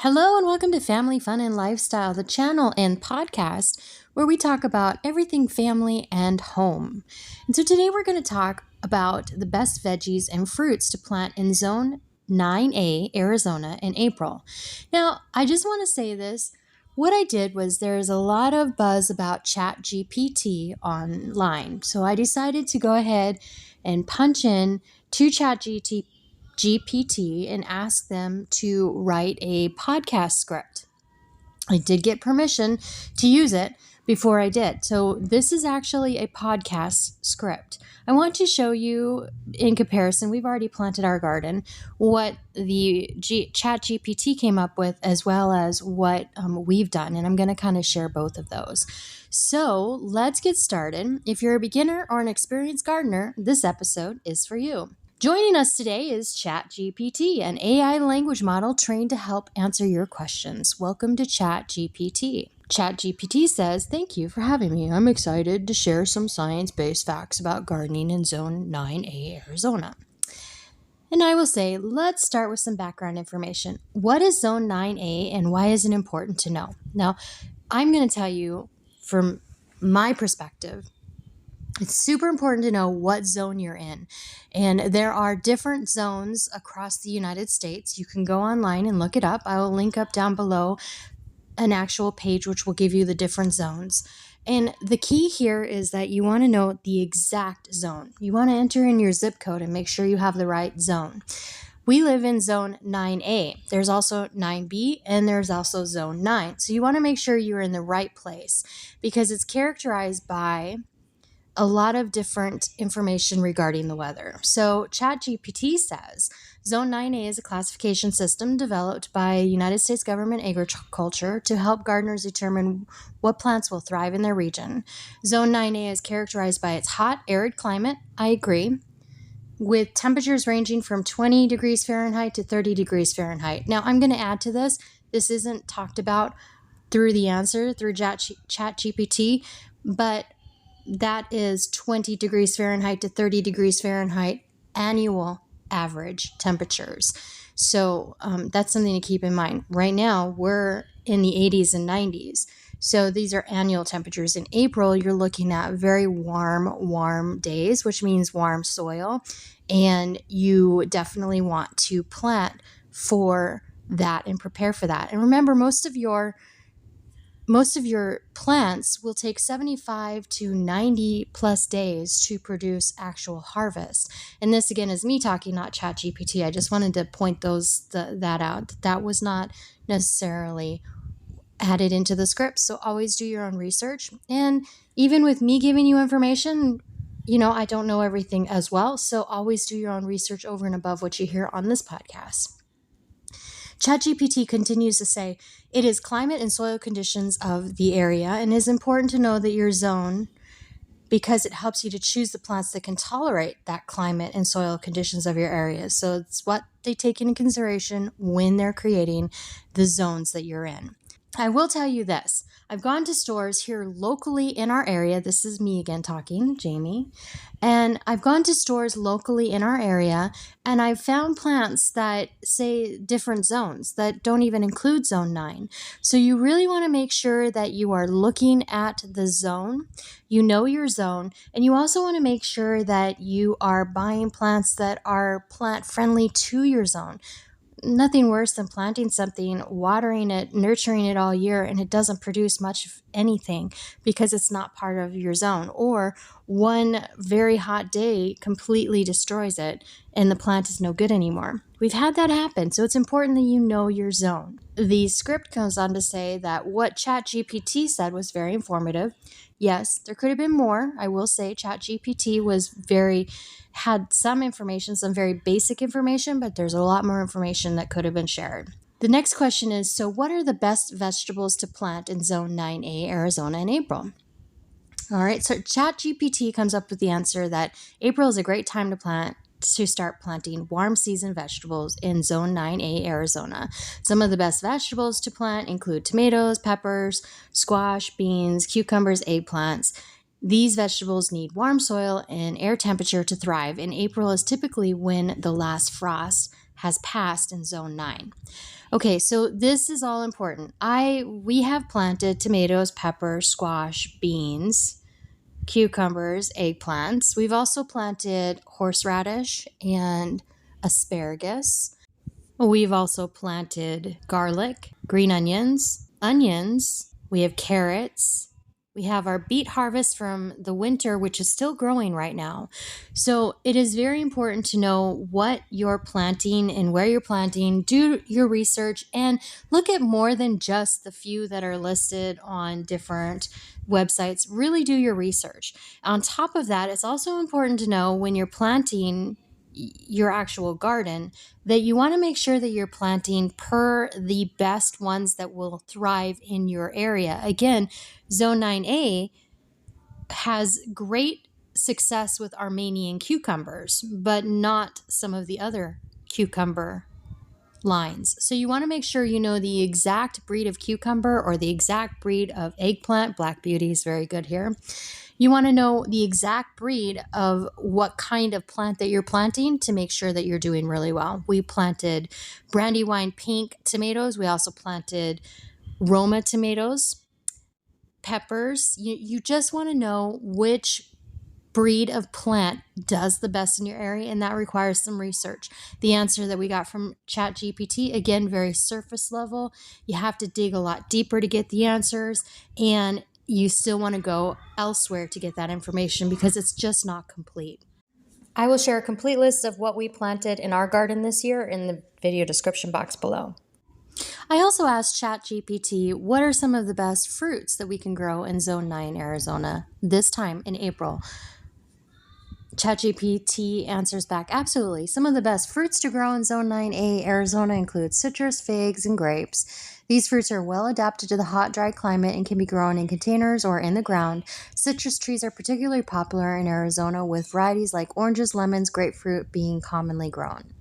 Hello and welcome to Family Fun and Lifestyle, the channel and podcast where we talk about everything family and home. And so today we're going to talk about the best veggies and fruits to plant in Zone 9A, Arizona in April. Now, I just want to say this. What I did was there's a lot of buzz about ChatGPT online. So I decided to go ahead and punch in to ChatGPT and ask them to write a podcast script. I did get permission to use it before I did. So this is actually a podcast script. I want to show you in comparison, we've already planted our garden, what the ChatGPT came up with as well as what we've done. And I'm going to kind of share both of those. So let's get started. If you're a beginner or an experienced gardener, this episode is for you. Joining us today is ChatGPT, an AI language model trained to help answer your questions. Welcome to ChatGPT. ChatGPT says, "Thank you for having me. I'm excited to share some science-based facts about gardening in Zone 9A, Arizona." And I will say, let's start with some background information. What is Zone 9A and why is it important to know? Now, I'm going to tell you from my perspective, it's super important to know what zone you're in. And there are different zones across the United States. You can go online and look it up. I will link up down below an actual page which will give you the different zones. And the key here is that you want to know the exact zone. You want to enter in your zip code and make sure you have the right zone. We live in Zone 9A. There's also 9B and there's also Zone 9. So you want to make sure you're in the right place because it's characterized by a lot of different information regarding the weather. So ChatGPT says Zone 9A is a classification system developed by United States government agriculture to help gardeners determine what plants will thrive in their region. Zone 9A is characterized by its hot, arid climate, I agree, with temperatures ranging from 20 degrees Fahrenheit to 30 degrees Fahrenheit. Now, I'm going to add to this. This isn't talked about through the answer, through ChatGPT, but that is 20 degrees Fahrenheit to 30 degrees Fahrenheit annual average temperatures. So that's something to keep in mind. Right now, we're in the 80s and 90s. So these are annual temperatures. In April, you're looking at very warm days, which means warm soil. And you definitely want to plant for that and prepare for that. And remember, most of your plants will take 75 to 90 plus days to produce actual harvest. And this, again, is me talking, not ChatGPT. I just wanted to point that out. That was not necessarily added into the script. So always do your own research. And even with me giving you information, I don't know everything as well. So always do your own research over and above what you hear on this podcast. ChatGPT continues to say, it is climate and soil conditions of the area and is important to know that your zone because it helps you to choose the plants that can tolerate that climate and soil conditions of your area. So it's what they take into consideration when they're creating the zones that you're in. I will tell you this. I've gone to stores here locally in our area. This is me again talking, Jamie. And I've gone to stores locally in our area, and I've found plants that say different zones that don't even include Zone 9. So you really want to make sure that you are looking at the zone, you know your zone, and you also want to make sure that you are buying plants that are plant friendly to your zone. Nothing worse than planting something, watering it, nurturing it all year, and it doesn't produce much of anything because it's not part of your zone. Or one very hot day completely destroys it and the plant is no good anymore. We've had that happen, so it's important that you know your zone. The script goes on to say that what ChatGPT said was very informative. Yes, there could have been more. I will say ChatGPT had some information, some very basic information, but there's a lot more information that could have been shared. The next question is, so what are the best vegetables to plant in Zone 9A, Arizona in April? All right, so ChatGPT comes up with the answer that April is a great time to start planting warm season vegetables in Zone 9A, Arizona. Some of the best vegetables to plant include tomatoes, peppers, squash, beans, cucumbers, eggplants. These vegetables need warm soil and air temperature to thrive, and April is typically when the last frost has passed in Zone 9. Okay, so this is all important. We have planted tomatoes, peppers, squash, beans, cucumbers, eggplants. We've also planted horseradish and asparagus. We've also planted garlic, green onions. We have carrots. We have our beet harvest from the winter, which is still growing right now. So it is very important to know what you're planting and where you're planting. Do your research and look at more than just the few that are listed on different websites. Really do your research. On top of that, it's also important to know when you're planting your actual garden that you want to make sure that you're planting per the best ones that will thrive in your area. Again, Zone 9A has great success with Armenian cucumbers, but not some of the other cucumber lines. So you want to make sure you know the exact breed of cucumber or the exact breed of eggplant. Black Beauty is very good here. You want to know the exact breed of what kind of plant that you're planting to make sure that you're doing really well. We planted Brandywine pink tomatoes. We also planted Roma tomatoes, peppers. You just want to know which breed of plant does the best in your area, and that requires some research. The answer that we got from ChatGPT, again, very surface level. You have to dig a lot deeper to get the answers, and you still want to go elsewhere to get that information because it's just not complete. I will share a complete list of what we planted in our garden this year in the video description box below. I also asked ChatGPT what are some of the best fruits that we can grow in Zone 9 Arizona this time in April. ChatGPT answers back, absolutely. Some of the best fruits to grow in Zone 9A Arizona include citrus, figs, and grapes. These fruits are well adapted to the hot, dry climate and can be grown in containers or in the ground. Citrus trees are particularly popular in Arizona, with varieties like oranges, lemons, grapefruit being commonly grown.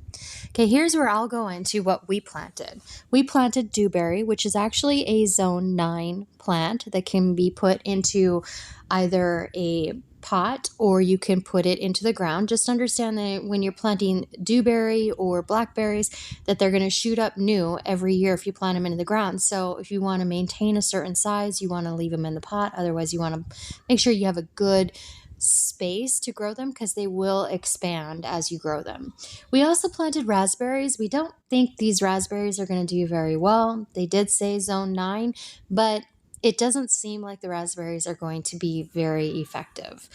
Okay, here's where I'll go into what we planted. We planted dewberry, which is actually a Zone 9 plant that can be put into either a pot or you can put it into the ground. Just understand that when you're planting dewberry or blackberries, that they're going to shoot up new every year if you plant them into the ground. So if you want to maintain a certain size, you want to leave them in the pot. Otherwise, you want to make sure you have a good space to grow them because they will expand as you grow them. We also planted raspberries. We don't think these raspberries are going to do very well. They did say Zone 9, but it doesn't seem like the raspberries are going to be very effective.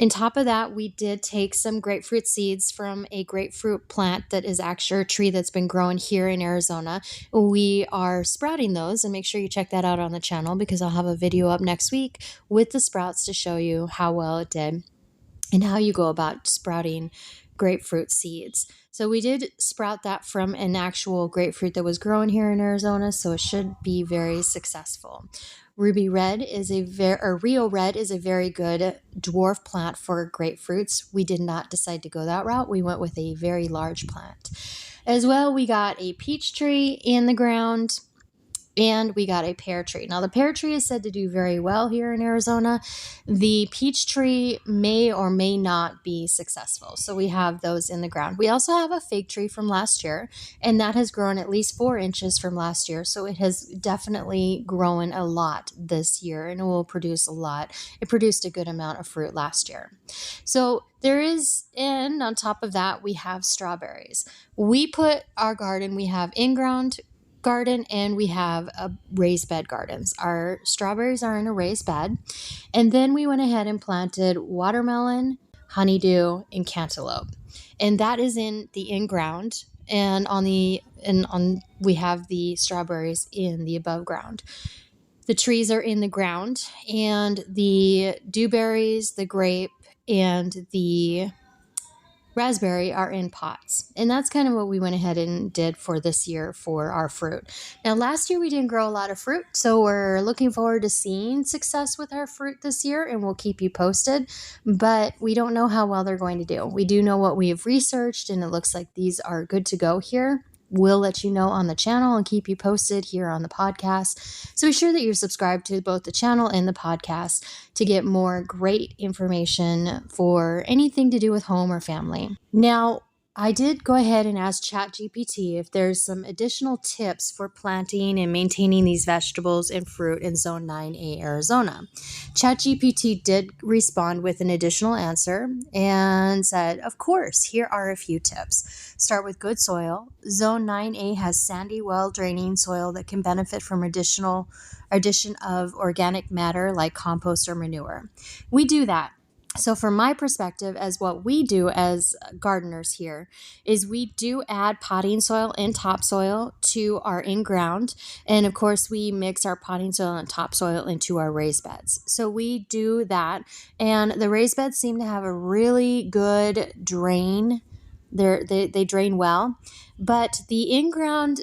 On top of that, we did take some grapefruit seeds from a grapefruit plant that is actually a tree that's been growing here in Arizona. We are sprouting those, and make sure you check that out on the channel because I'll have a video up next week with the sprouts to show you how well it did and how you go about sprouting grapefruit seeds. So we did sprout that from an actual grapefruit that was grown here in Arizona, so it should be very successful. Rio Red is a very good dwarf plant for grapefruits. We did not decide to go that route. We went with a very large plant. As well, we got a peach tree in the ground, and we got a pear tree. Now, the pear tree is said to do very well here in Arizona. The peach tree may or may not be successful. So we have those in the ground. We also have a fig tree from last year, and that has grown at least 4 inches from last year. So it has definitely grown a lot this year, and it will produce a lot. It produced a good amount of fruit last year. So and on top of that, we have strawberries. We put our garden, we have in-ground garden and we have raised bed gardens. Our strawberries are in a raised bed. And then we went ahead and planted watermelon, honeydew, and cantaloupe. And that is in the in-ground. And we have the strawberries in the above ground. The trees are in the ground, and the dewberries, the grape, and the raspberry are in pots. And that's kind of what we went ahead and did for this year for our fruit. Now, last year we didn't grow a lot of fruit, so we're looking forward to seeing success with our fruit this year, and we'll keep you posted, but we don't know how well they're going to do. We do know what we have researched, and it looks like these are good to go here. We'll let you know on the channel and keep you posted here on the podcast. So be sure that you're subscribed to both the channel and the podcast to get more great information for anything to do with home or family. Now, I did go ahead and ask ChatGPT if there's some additional tips for planting and maintaining these vegetables and fruit in Zone 9A, Arizona. ChatGPT did respond with an additional answer and said, of course, here are a few tips. Start with good soil. Zone 9A has sandy, well-draining soil that can benefit from addition of organic matter like compost or manure. We do that. So from my perspective, as what we do as gardeners here is we do add potting soil and topsoil to our in-ground. And of course, we mix our potting soil and topsoil into our raised beds. So we do that. And the raised beds seem to have a really good drain. They drain well. But the in-ground,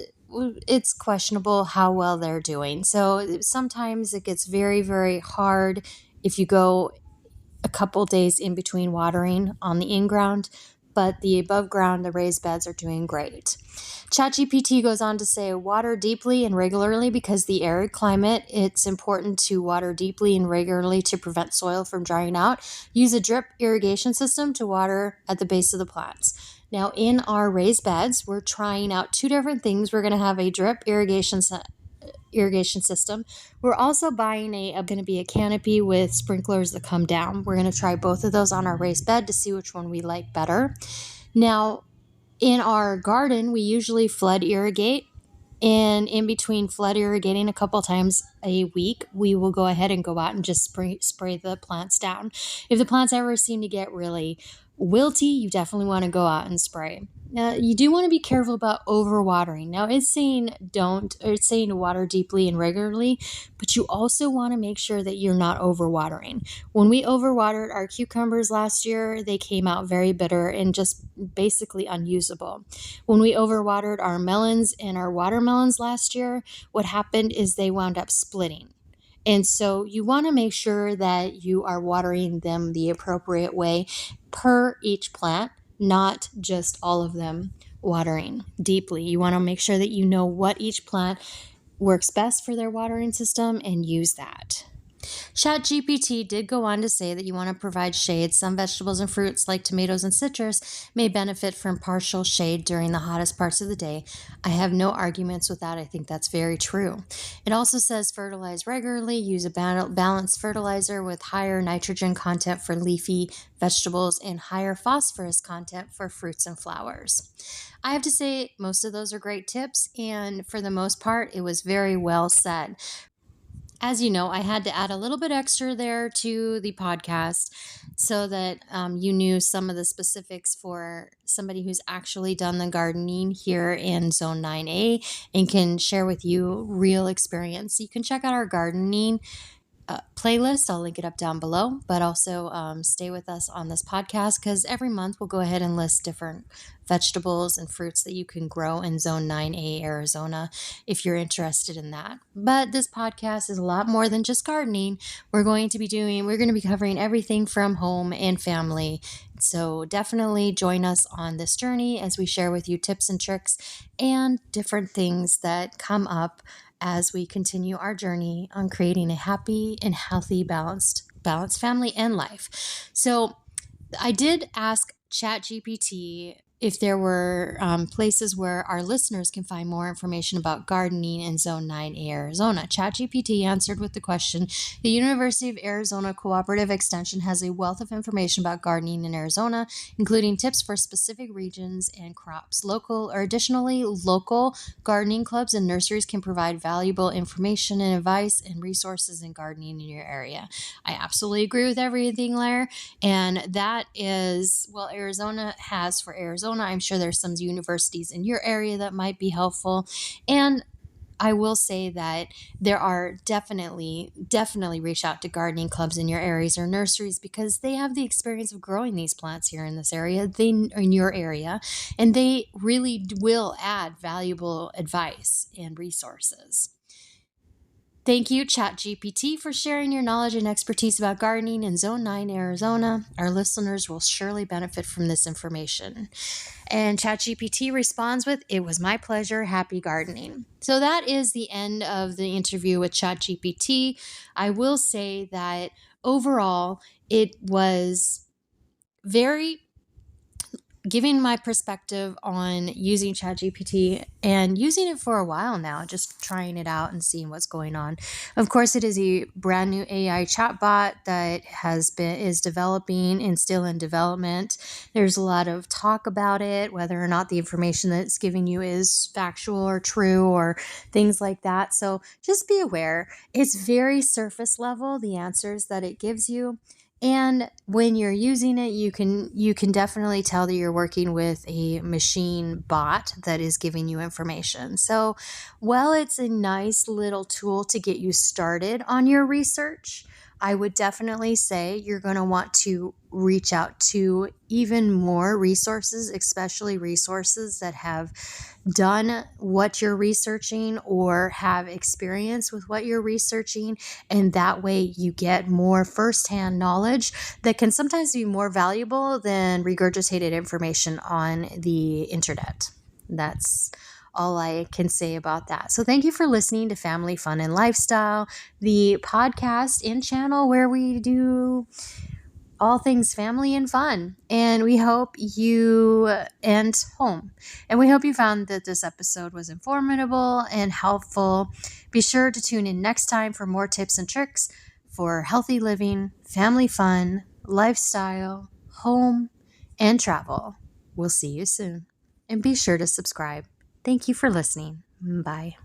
it's questionable how well they're doing. So sometimes it gets very, very hard if you go a couple days in between watering on the in-ground, but the above ground, the raised beds are doing great. ChatGPT goes on to say, water deeply and regularly because the arid climate, it's important to water deeply and regularly to prevent soil from drying out. Use a drip irrigation system to water at the base of the plants. Now, in our raised beds, we're trying out two different things. We're going to have a drip irrigation system. We're also buying going to be a canopy with sprinklers that come down. We're going to try both of those on our raised bed to see which one we like better. Now, in our garden, we usually flood irrigate. And in between flood irrigating a couple times a week, we will go ahead and go out and just spray the plants down. If the plants ever seem to get really wilty, you definitely want to go out and spray. Now, you do want to be careful about overwatering. Now, it's saying to water deeply and regularly, but you also want to make sure that you're not overwatering. When we overwatered our cucumbers last year, they came out very bitter and just basically unusable. When we overwatered our melons and our watermelons last year, what happened is they wound up splitting. And so you want to make sure that you are watering them the appropriate way per each plant, not just all of them watering deeply. You want to make sure that you know what each plant works best for their watering system and use that. ChatGPT did go on to say that you want to provide shade. Some vegetables and fruits, like tomatoes and citrus, may benefit from partial shade during the hottest parts of the day. I have no arguments with that. I think that's very true. It also says fertilize regularly. Use a balanced fertilizer with higher nitrogen content for leafy vegetables and higher phosphorus content for fruits and flowers. I have to say, most of those are great tips, and for the most part, it was very well said. As you know, I had to add a little bit extra there to the podcast so that you knew some of the specifics for somebody who's actually done the gardening here in Zone 9A and can share with you real experience. You can check out our gardening playlist. I'll link it up down below, but also stay with us on this podcast because every month we'll go ahead and list different vegetables and fruits that you can grow in Zone 9A, Arizona, if you're interested in that. But this podcast is a lot more than just gardening. We're going to be covering everything from home and family. So definitely join us on this journey as we share with you tips and tricks and different things that come up as we continue our journey on creating a happy and healthy, balanced family and life. So I did ask ChatGPT if there were places where our listeners can find more information about gardening in Zone 9A, Arizona. ChatGPT answered with the question, the University of Arizona Cooperative Extension has a wealth of information about gardening in Arizona, including tips for specific regions and crops. Additionally, local gardening clubs and nurseries can provide valuable information and advice and resources in gardening in your area. I absolutely agree with everything there. And that is, well, Arizona has for Arizona. I'm sure there's some universities in your area that might be helpful. And I will say that there are definitely reach out to gardening clubs in your areas or nurseries because they have the experience of growing these plants here in this area, in your area, and they really will add valuable advice and resources. Thank you, ChatGPT, for sharing your knowledge and expertise about gardening in Zone 9, Arizona. Our listeners will surely benefit from this information. And ChatGPT responds with, it was my pleasure, happy gardening. So that is the end of the interview with ChatGPT. I will say that overall, it was very giving my perspective on using ChatGPT and using it for a while now, just trying it out and seeing what's going on. Of course, it is a brand new AI chatbot that is developing and still in development. There's a lot of talk about it, whether or not the information that it's giving you is factual or true or things like that. So just be aware. It's very surface level, the answers that it gives you. And when you're using it, you can definitely tell that you're working with a machine bot that is giving you information. So, while it's a nice little tool to get you started on your research, I would definitely say you're going to want to reach out to even more resources, especially resources that have done what you're researching or have experience with what you're researching. And that way you get more firsthand knowledge that can sometimes be more valuable than regurgitated information on the internet. That's all I can say about that. So thank you for listening to Family Fun and Lifestyle, the podcast and channel where we do all things family and fun. And we hope you and home. And we hope you found that this episode was informative and helpful. Be sure to tune in next time for more tips and tricks for healthy living, family fun, lifestyle, home, and travel. We'll see you soon. And be sure to subscribe. Thank you for listening. Bye.